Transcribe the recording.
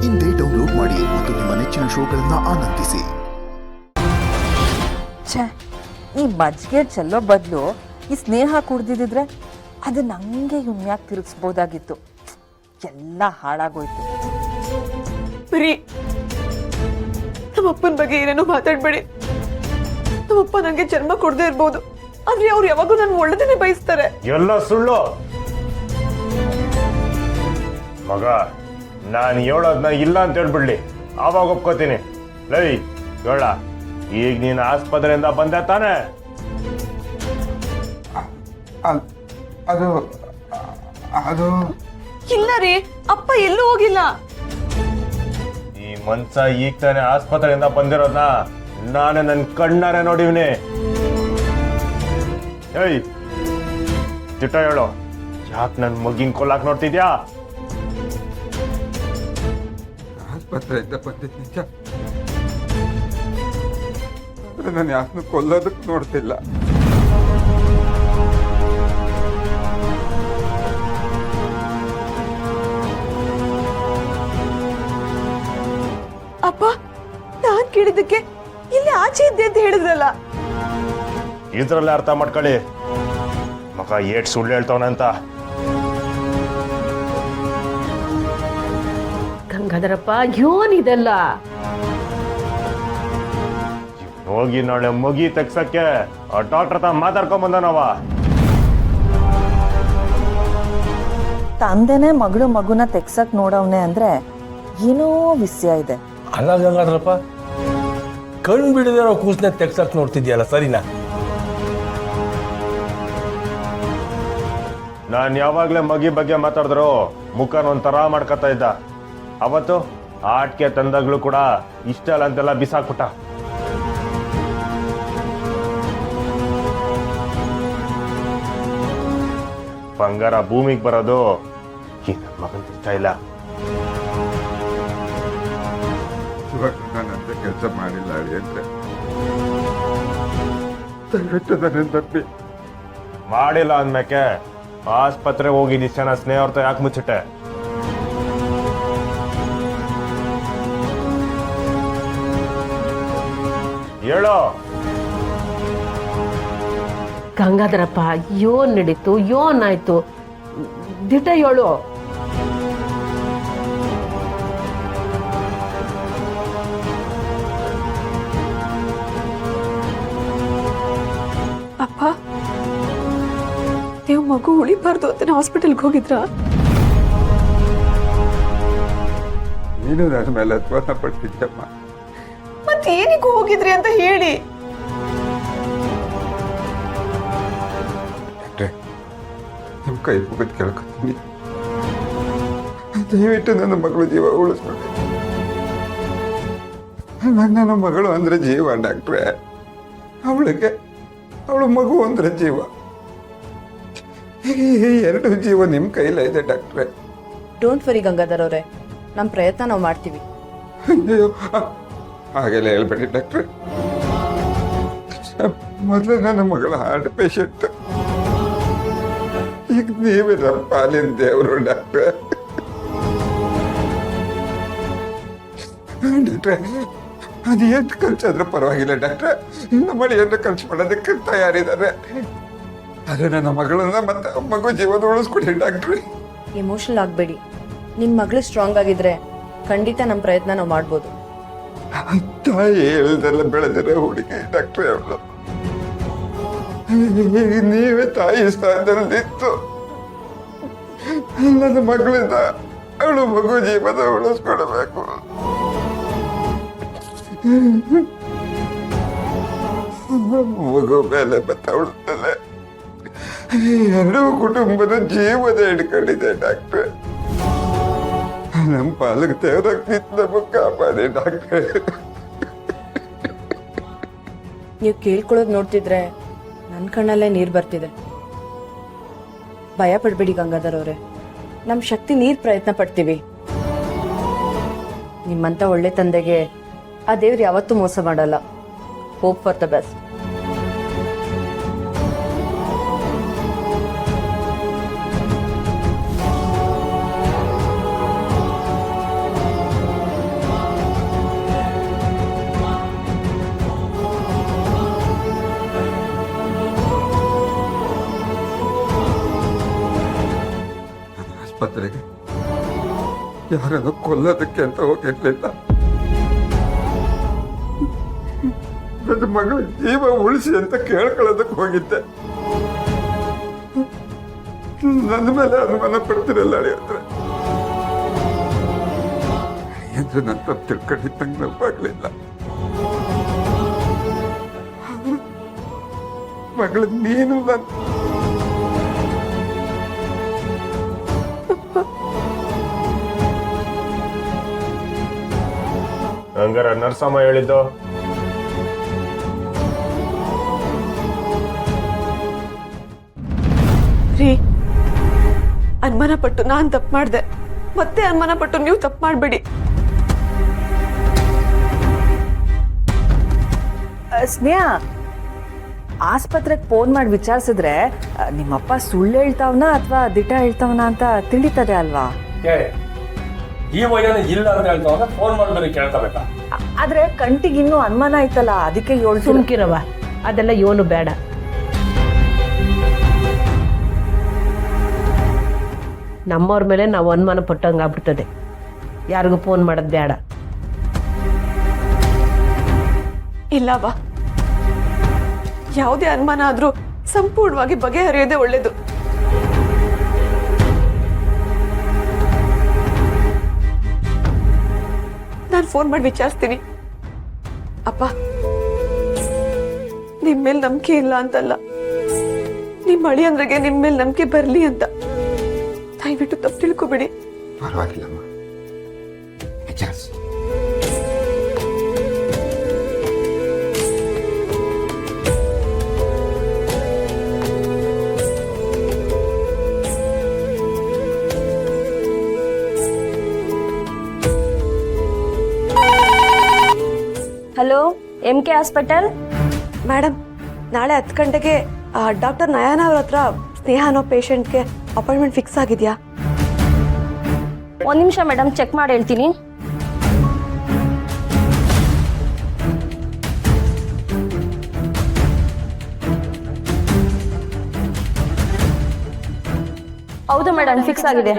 ಇಂದೇ ಡೌನ್ಲೋಡ್ ಮಾಡಿ ಮತ್ತು ನಿಮ್ಮ ನೆಚ್ಚಿನ ಶೋಗಳನ್ನು ಆನಂದಿಸಿ. ಛೇ, ಈ ಮಜ್ಜಿಗೆ ಚೆಲ್ಲೋ ಬದಲು ಈ ಸ್ನೇಹ ಕುಡ್ದಿದ್ರೆ ಅದನ್ನ ಹಂಗೆ ಇವ್ನ್ಯಾಕೆ ತಿರುಗಿಸ್ಬೋದಾಗಿತ್ತು. ಎಲ್ಲ ಹಾಳಾಗೋಯ್ತು. ಬರೀ ನಮ್ಮಪ್ಪನ ಬಗ್ಗೆ ಏನೇನೋ ಮಾತಾಡ್ಬೇಡಿ. ನಮ್ಮಪ್ಪ ನಂಗೆ ಜನ್ಮ ಕೊಡದೇ ಇರ್ಬೋದು, ಆದ್ರೆ ಅವ್ರು ಯಾವಾಗೂ ನಾನು ಒಳ್ಳೆದನ್ನೇ ಬಯಸ್ತಾರೆ. ಎಲ್ಲ ಸುಳ್ಳು ಮಗ. ನಾನು ಹೇಳೋದ್ನ ಇಲ್ಲ ಅಂತ ಹೇಳ್ಬಿಡ್ಲಿ, ಆವಾಗ ಒಪ್ಕೋತೀನಿ. ಲೈ ಹೇಳ, ಈಗ ನೀನು ಆಸ್ಪತ್ರೆಯಿಂದ ಬಂದೆ ತಾನೆ? ಅದು ಅದು ಇಲ್ಲ ರೀ, ಅಪ್ಪ ಎಲ್ಲೂ ಹೋಗಿಲ್ಲ. ಈ ಮನ್ಸ ಈಗ ತಾನೆ ಆಸ್ಪತ್ರೆಯಿಂದ ಬಂದಿರೋದ್ನ ನಾನೇ ನನ್ನ ಕಣ್ಣಾರೆ ನೋಡಿವ್ನಿ. ಏಯ್ ತಿಟ್ಟ ಹೇಳು, ಯಾಕೆ ನನ್ನ ಮಗಿನ ಕೊಲ್ಲಾಕ್ ನೋಡ್ತಿದ್ಯಾ? ಆಸ್ಪತ್ರೆಯಿಂದ ಬಂದಿದ್ದ ನಿಜ. ನಾನು ಯಾರನ್ನು ಕೊಲ್ಲೋದಕ್ಕೆ ನೋಡ್ತಿಲ್ಲ. ಅಪ್ಪ, ನಾನ್ ಕೇಳಿದ್ದಕ್ಕೆ ಇಲ್ಲಿ ಆಚೆ ಇದ್ದೆ ಅಂತ ಹೇಳಿದ್ರಲ್ಲ. ಇದ್ರಲ್ಲೇ ಅರ್ಥ ಮಾಡ್ಕೊಳ್ಳಿ ಮಗ ಏಟ್ ಸುಳ್ಳು ಹೇಳ್ತವನಂತ. ಗಂಗಾಧರಪ್ಪ, ಯೋನಿದೆಲ್ಲ ಹೋಗಿ ನಾಳೆ ಮಗಿ ತೆಗ್ಸಕ್ಕೆ ಆ ಡಾಕ್ಟರ್ ಹತ್ರ ಮಾತಾಡ್ಕೊಂಡ್ ಬಂದನವ. ತಂದೆನೇ ಮಗುನ ತೆಗ್ಸಕ್ ನೋಡವ್ನೆ ಅಂದ್ರೆ ಏನೋ ವಿಷಯ ಇದೆ. ಅಲ್ಲ ಗಂಗಾಧರಪ್ಪ, ಕಣ್ ಬಿಡದಿರೋ ಕೂಸನ್ನ ತೆಗ್ಸಕ್ ನೋಡ್ತಿದ್ಯಲ್ಲ, ಸರಿನಾ? ನಾನ್ ಯಾವಾಗ್ಲೇ ಮಗಿ ಬಗ್ಗೆ ಮಾತಾಡಿದ್ರು ಮುಖನ ಒಂಥರ ಮಾಡ್ಕೊತಾ ಇದ್ದ. ಅವತ್ತು ಆಟ್ಕೆ ತಂದಾಗ್ಲೂ ಕೂಡ ಇಷ್ಟ ಅಲ್ಲ ಅಂತೆಲ್ಲ ಬಿಸಾಕ್ಬಿಟ್ಟ. ಬಂಗಾರ ಭೂಮಿಗೆ ಬರೋದು ಈ ನನ್ನ ಮಗನ್ ಇಷ್ಟ ಇಲ್ಲ. ಇವಾಗ ನಾನಂತ ಕೆಲಸ ಮಾಡಿಲ್ಲ ಅಂದ್ರೆ ದಯವಿಟ್ಟು ನನ್ನ ತಪ್ಪಿ. ಮಾಡಿಲ್ಲ ಅಂದ್ಮೇಕೆ ಆಸ್ಪತ್ರೆ ಹೋಗಿ ನಿಶ್ಚನ ಸ್ನೇಹರ್ತ ಯಾಕೆ ಮುಚ್ಚಿಟ್ಟೆ? ಹೇಳೋ ಗಂಗಾಧರಪ್ಪ, ಯೋನ್ ನಡೀತು, ಯೋನ್ ಆಯ್ತು, ದಿಟ ಹೇಳು. ಅಪ್ಪ, ನೀವು ಮಗು ಉಳಿಬಾರ್ದು ಅಂತ ಹಾಸ್ಪಿಟಲ್ಗೆ ಹೋಗಿದ್ರಾ? ನೀನು ನನ್ನ ಮೇಲೆ ಅಧ್ವಾನ ಪಡ್ತಿದ್ದಮ್ಮ. ಮತ್ತೆ ಏನಕ್ಕೂ ಹೋಗಿದ್ರಿ ಅಂತ ಹೇಳಿ. ನಿಮ್ಮ ಕೈ ಮುಗಿದು ಕೇಳ್ಕೊತೀನಿ, ದಯವಿಟ್ಟು ನನ್ನ ಮಗಳು ಜೀವ ಉಳಿಸ್ಬಿಡಿ. ನನ್ನ ಮಗಳು ಅಂದ್ರೆ ಜೀವ ಡಾಕ್ಟ್ರೆ. ಅವಳು ಮಗು ಅಂದ್ರೆ ಜೀವ. ಎರಡು ಜೀವ ನಿಮ್ಮ ಕೈಲೇ ಇದೆ ಡಾಕ್ಟ್ರೆ. ಡೋಂಟ್ ವರಿ ಗಂಗಾಧರ್ ಅವರೇ, ನಮ್ಮ ಪ್ರಯತ್ನ ನಾವು ಮಾಡ್ತೀವಿ. ಅಯ್ಯೋ, ಹಾಗೆಲ್ಲ ಹೇಳ್ಬೇಡಿ ಡಾಕ್ಟ್ರೆ. ಮೊದಲು ನನ್ನ ಮಗಳ ಹಾರ್ಟ್ ಪೇಷಂಟ್, ಈಗ ನೀವೇ ನಮ್ಮ ಪಾಲಿನ ದೇವರು ಡಾಕ್ಟ್ರೆ. ಡಾಕ್ಟ್ರೆ, ಅದು ಎಷ್ಟು ಖರ್ಚಾದ್ರೂ ಪರವಾಗಿಲ್ಲ ಡಾಕ್ಟ್ರೆ. ಇನ್ನು ಮಳೆಯನ್ನು ಖರ್ಚು ಮಾಡೋದಕ್ಕೆ ತಯಾರಿದ್ದಾರೆ. ಆದರೆ ನನ್ನ ಮಗಳನ್ನ ಮತ್ತೆ ಮಗು ಜೀವನ ಉಳಿಸ್ಕೊಡಿ ಡಾಕ್ಟ್ರೆ. ಎಮೋಷನಲ್ ಆಗಬೇಡಿ. ನಿಮ್ಮ ಮಗಳು ಸ್ಟ್ರಾಂಗ್ ಆಗಿದ್ರೆ ಖಂಡಿತ ನಮ್ಮ ಪ್ರಯತ್ನ ನಾವು ಮಾಡ್ಬೋದು. ತಾಯಿ ಹೇಳ್ದೆಲ್ಲ ಬೆಳೆದಿರೋ ಹುಡುಗಿ ಡಾಕ್ಟ್ರೆ ಅವಳು. ನೀವೇ ತಾಯಿ ಸ್ಥಾನದಲ್ಲಿತ್ತು. ನನ್ನ ಮಗಳಿಂದ ಅವಳು ಮಗು ಜೀವನ ಉಳಿಸ್ಕೊಡ್ಬೇಕು. ಮಗು ಮೇಲೆ ಮತ್ತೆ ಅವಳ ಮೇಲೆ ಎರಡೂ ಕುಟುಂಬದ ಜೀವನ ಹಿಡ್ಕೊಂಡಿದೆ ಡಾಕ್ಟ್ರೆ. ನಮ್ಮ ಪಾಲಕ್ ದೇವರಾಗ್ತಿತ್ತು, ನಮಗೆ ಕಾಪಾಡಿ ಡಾಕ್ಟ್ರೆ. ನೀವು ಕೇಳ್ಕೊಳ್ಳೋದು ನೋಡ್ತಿದ್ರೆ ನನ್ನ ಕಣ್ಣಲ್ಲೇ ನೀರು ಬರ್ತಿದೆ. ಭಯ ಪಡಬೇಡಿ ಗಂಗಾಧರ್ ಅವರೇ, ನಮ್ಮ ಶಕ್ತಿ ನೀರು ಪ್ರಯತ್ನ ಪಡ್ತೀವಿ. ನಿಮ್ಮಂಥ ಒಳ್ಳೆ ತಂದೆಗೆ ಆ ದೇವ್ರು ಯಾವತ್ತೂ ಮೋಸ ಮಾಡಲ್ಲ. Hope for the best. ಯಾರನ್ನು ಕೊಲ್ಲೋದಕ್ಕೆ ಅಂತ ಹೋಗಿರ್ಲಿಲ್ಲ. ನನ್ನ ಮಗಳು ಜೀವ ಉಳಿಸಿ ಅಂತ ಕೇಳ್ಕೊಳ್ಳೋದಕ್ಕೆ ಹೋಗಿದ್ದೆ. ನನ್ನ ಮೇಲೆ ಅನುಮಾನ ಪಡ್ತಿರಲ್ಲ ಹತ್ರ ಅಂದ್ರೆ ನನ್ನ ತಪ್ಪು ತಿಳ್ಕೊಂಡಿದ್ದಂಗೆ ನೆನಪಾಗ್ಲಿಲ್ಲ. ಮಗಳು ನೀನು ನನ್ನ ಹಂಗಾರ ನರ್ಸಮ್ಮ ಹೇಳಿದ್ದು ರೀ, ಅನುಮಾನ ಪಟ್ಟು ನಾನ್ ತಪ್ಪು ಮಾಡ್ದೆ, ಮತ್ತೆ ಅನುಮಾನ ಪಟ್ಟು ನೀವು ತಪ್ಪು ಮಾಡ್ಬೇಡಿ. ಸ್ನೇಹ, ಆಸ್ಪತ್ರೆಗೆ ಫೋನ್ ಮಾಡಿ ವಿಚಾರಿಸಿದ್ರೆ ನಿಮ್ಮಪ್ಪ ಸುಳ್ಳು ಹೇಳ್ತಾವನ ಅಥವಾ ದಿಟ ಹೇಳ್ತಾವನ ಅಂತ ತಿಳಿತದೆ ಅಲ್ವಾ? ಈ ವಯನ ಇಲ್ಲ ಅಂತ ಹೇಳ್ತಾವಾಗ ಫೋನ್ ಮಾಡಿ ಕೇಳ್ಕೋಬೇಕಾ? ಆದ್ರೆ ಕಂಟಿಗೆ ಇನ್ನೂ ಅನುಮಾನ ಆಯ್ತಲ್ಲ, ಅದಕ್ಕೆ ಸುಮ್ಕಿರವ, ಅದೆಲ್ಲ ಯೋನು ಬೇಡ. ನಮ್ಮವ್ರ ಮೇಲೆ ನಾವು ಅನುಮಾನ ಪಟ್ಟಂಗಾಗ್ಬಿಡ್ತದೆ. ಯಾರಿಗೂ ಫೋನ್ ಮಾಡೋದು ಬೇಡ. ಇಲ್ಲವಾ, ಯಾವುದೇ ಅನುಮಾನ ಆದ್ರೂ ಸಂಪೂರ್ಣವಾಗಿ ಬಗೆಹರಿಯೋದೇ ಒಳ್ಳೇದು. ನಾನು ಫೋನ್ ಮಾಡಿ ವಿಚಾರಿಸ್ತೀನಿ. ಅಪ್ಪ, ನಿಮ್ ಮೇಲೆ ನಂಬಿಕೆ ಇಲ್ಲ ಅಂತಲ್ಲ, ನಿಮ್ ಅಳಿಯಂದ್ರಿಗೆ ನಿಮ್ ಮೇಲೆ ನಂಬಿಕೆ ಬರ್ಲಿ ಅಂತ. ದಯವಿಟ್ಟು ತಪ್ಪು ತಿಳ್ಕೊಬೇಡಿ. ಪರವಾಗಿಲ್ಲಮ್ಮ, ವಿಚಾರಿಸಿ. Hello, MK hospital. ಮೇಡಮ್, ನಾಳೆ 10 ಗಂಟೆಗೆ ಡಾಕ್ಟರ್ ನಯನ ಅವ್ರ ಹತ್ರ ಸ್ನೇಹ ಅನ್ನೋ ಪೇಷಂಟ್ಗೆ ಅಪಾಯಿಂಟ್ಮೆಂಟ್ ಫಿಕ್ಸ್ ಆಗಿದೆಯಾ? ಒಂದು ನಿಮಿಷ ಮೇಡಮ್, ಚೆಕ್ ಮಾಡಿ ಹೇಳ್ತೀನಿ. ಹೌದು ಮೇಡಮ್, ಫಿಕ್ಸ್ ಆಗಿದೆ.